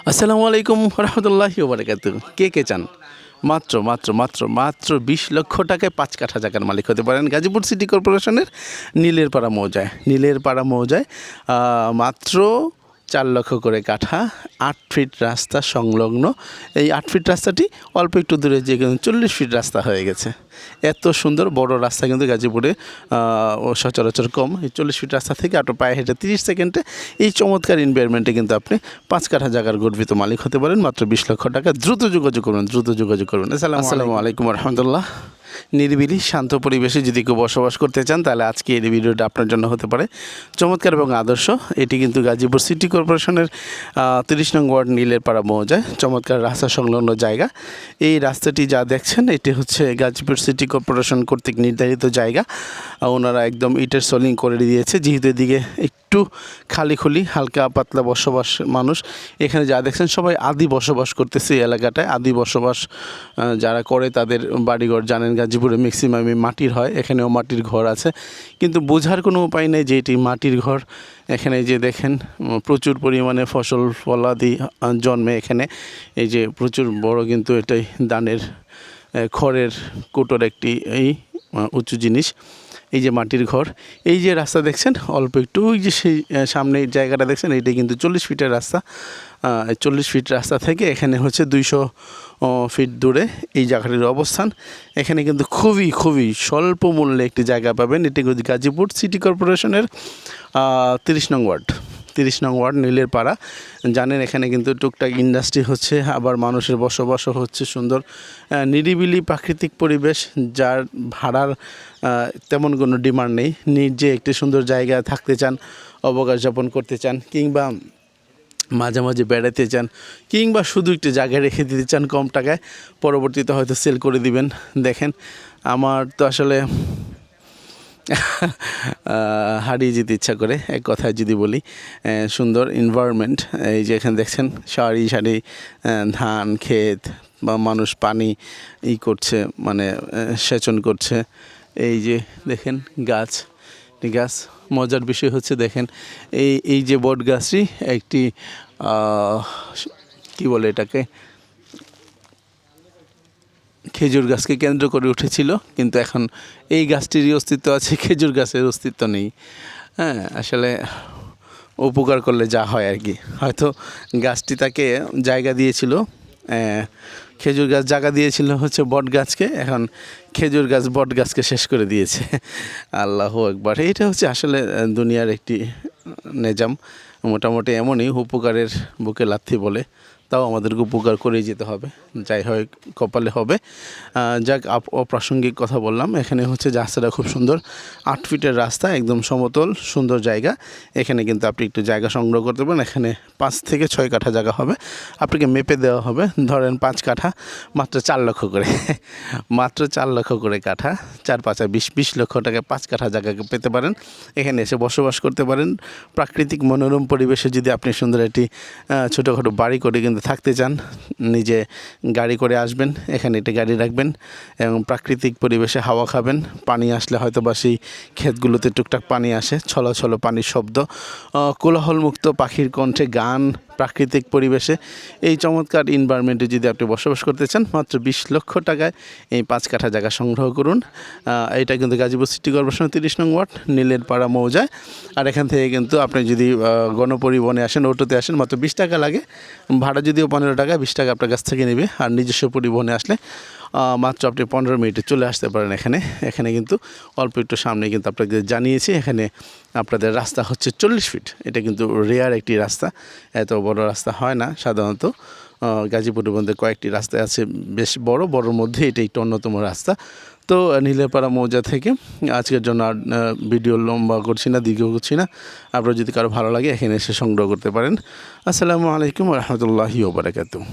আসসালামু আলাইকুম রহমতুল্লাহি ওয়া বারাকাতুহু। কে চান মাত্র 20 লক্ষ টাকায় 5 কাঠা জায়গার মালিক হতে পারেন গাজীপুর সিটি কর্পোরেশনের নীলের পাড়া মৌজায় মাত্র 4 লক্ষ করে কাঠা, 8 ফিট রাস্তা সংলগ্ন। এই 8 ফিট রাস্তাটি অল্প একটু দূরে যে কিন্তু 40 ফিট রাস্তা হয়ে গেছে। এত সুন্দর বড় রাস্তা কিন্তু গাজীপুরে সচরাচর কম। এই 40 ফিট রাস্তা থেকে আটো পায়ে হেঁটে 30 সেকেন্ডে এই চমৎকার এনভায়রনমেন্টে কিন্তু আপনি 5 কাঠা জায়গার গর্বিত মালিক হতে পারেন মাত্র 20 লক্ষ টাকা। দ্রুত যোগাযোগ করুন। আসসালামু আলাইকুম রহমতুল্লাহ। নিরিবিলি শান্ত পরিবেশে যদি কেউ বসবাস করতে চান তাহলে আজকে এই ভিডিওটা আপনার জন্য হতে পারে চমৎকার এবং আদর্শ। এটি কিন্তু গাজীপুর সিটি কর্পোরেশনের 30 নং ওয়ার্ড নীলের পাড়া মৌজায় চমৎকার রাস্তা সংলগ্ন জায়গা। এই রাস্তাটি যা দেখছেন এটি হচ্ছে গাজীপুর সিটি কর্পোরেশন কর্তৃক নির্ধারিত জায়গা। ওনারা একদম ইটের সোলিং করে দিয়েছে, যেহেতু এদিকে একটু খালি হালকা পাতলা বসবাস মানুষ। এখানে যা দেখছেন সবাই আদি বসবাস করতেছে এই এলাকাটায়। আদি বসবাস যারা করে তাদের বাড়িঘর জানেন গাজীপুরে ম্যাক্সিমামই মাটির হয়, এখানেও মাটির ঘর আছে, কিন্তু বোঝার কোনো উপায় নেই যে এটি মাটির ঘর। এখানে যে দেখেন প্রচুর পরিমাণে ফসল ফলাদি জন্মে এখানে। এই যে প্রচুর বড় কিন্তু এটাই দানের খড়ের কুটোর একটি এই উঁচু জিনিস। এই যে মাটির ঘর, এই যে রাস্তা দেখছেন অল্প একটু, ওই যে সেই সামনে জায়গাটা দেখছেন এইটাই কিন্তু 40 ফিটের রাস্তা। 40 ফিট রাস্তা থেকে এখানে হচ্ছে 200 ফিট দূরে এই জায়গাটির অবস্থান। এখানে কিন্তু খুবই স্বল্প মূল্যে একটি জায়গা পাবেন। এটি গাজীপুর সিটি কর্পোরেশনের 30 নং ওয়ার্ড নীলের পাড়া। জানেন এখানে কিন্তু টুকটাক ইন্ডাস্ট্রি হচ্ছে, আবার মানুষের বসবাসও হচ্ছে। সুন্দর নিরিবিলি প্রাকৃতিক পরিবেশ, যার ভাড়ার তেমন কোনো ডিমান্ড নেই। নিজে একটি সুন্দর জায়গায় থাকতে চান, অবকাশ যাপন করতে চান, কিংবা মাঝে বেড়াতে চান, কিংবা শুধু একটু জায়গায় রেখে দিতে চান কম টাকায়, পরবর্তীতে হয়তো সেল করে দিবেন। দেখেন আমার তো আসলে হারিয়ে যেতে ইচ্ছা করে এক কথায় যদি বলি। সুন্দর এনভায়রনমেন্ট, এই যে এখানে দেখছেন সারি ধান ক্ষেত বা মানুষ পানি করছে, মানে সেচন করছে। এই যে দেখেন গাছ। মজার বিষয় হচ্ছে দেখেন এই যে বট গাছটি একটি কি বলে এটাকে, খেজুর গাছকে কেন্দ্র করে উঠেছিল, কিন্তু এখন এই গাছটিরই অস্তিত্ব আছে, খেজুর গাছের অস্তিত্ব নেই। হ্যাঁ, আসলে উপকার করলে যা হয় আর কি। হয়তো গাছটি তাকে জায়গা দিয়েছিল, খেজুর গাছ জায়গা দিয়েছিল হচ্ছে বট গাছকে, এখন খেজুর গাছ বট গাছকে শেষ করে দিয়েছে। আল্লাহু আকবার। এটা হচ্ছে আসলে দুনিয়ার একটি নেজাম, মোটামুটি এমনই। উপকারের বুকে লাথি বলে, তাও আমাদেরকে উপকার করেই যেতে হবে, যাই হয় কপালে হবে। যাক, অপ্রাসঙ্গিক কথা বললাম। এখানে হচ্ছে রাস্তাটা খুব সুন্দর, 8 ফিটের রাস্তা, একদম সমতল সুন্দর জায়গা। এখানে কিন্তু আপনি একটু জায়গা সংগ্রহ করতে পারেন। এখানে 5 থেকে 6 কাঠা জায়গা হবে, আপনাকে মেপে দেওয়া হবে। ধরেন 5 কাঠা, মাত্র 4 লক্ষ করে মাত্র 4 লক্ষ করে কাঠা, 4 5 20 লক্ষ টাকায় 5 কাঠা জায়গাকে পেতে পারেন। এখানে এসে বসবাস করতে পারেন প্রাকৃতিক মনোরম পরিবেশে। যদি আপনি সুন্দর একটি ছোটোখাটো বাড়ি করে কিন্তু থাকতে চান, নিজে গাড়ি করে আসবেন, এখানে একটি গাড়ি রাখবেন এবং প্রাকৃতিক পরিবেশে হাওয়া খাবেন। পানি আসলে হয়তো বা সেই ক্ষেতগুলোতে টুকটাক পানি আসে, ছলো পানির শব্দ, কোলাহলমুক্ত পাখির কণ্ঠে গান, প্রাকৃতিক পরিবেশে এই চমৎকার এনভায়রনমেন্টে যদি আপনি বসবাস করতে চান, মাত্র 20 লক্ষ টাকায় এই 5 কাঠা জায়গা সংগ্রহ করুন। এটা কিন্তু গাজীপুর সিটি কর্পোরেশন 30 নং ওয়ার্ড নীলের পাড়া মৌজায়। আর এখান থেকে কিন্তু আপনি যদি গণপরিবহনে আসেন, অটোতে আসেন, মাত্র 20 টাকা লাগে। ভাড়া যদিও 15 টাকা, 20 টাকা আপনার কাছ থেকে নেবে। আর নিজস্ব পরিবহনে আসলে মাত্র আপনি 15 মিনিটে চলে আসতে পারেন এখানে কিন্তু অল্প একটু সামনে কিন্তু আপনাকে জানিয়েছি, এখানে আপনাদের রাস্তা হচ্ছে 40 ফিট। এটা কিন্তু রেয়ার একটি রাস্তা, এত বড় রাস্তা হয় না সাধারণত। গাজীপুরের মধ্যে কয়েকটি রাস্তা আছে বেশ বড়োর মধ্যে এটা একটি অন্যতম রাস্তা। তো নীলেরপাড়া মৌজা থেকে আজকের জন্য আর ভিডিও লম্বা করছি না, দীর্ঘ করছি না। আপনার যদি কারো ভালো লাগে এখানে এসে সংগ্রহ করতে পারেন। আসসালামু আলাইকুম রহমতুল্লাহি ওয়া বারাকাতুহু।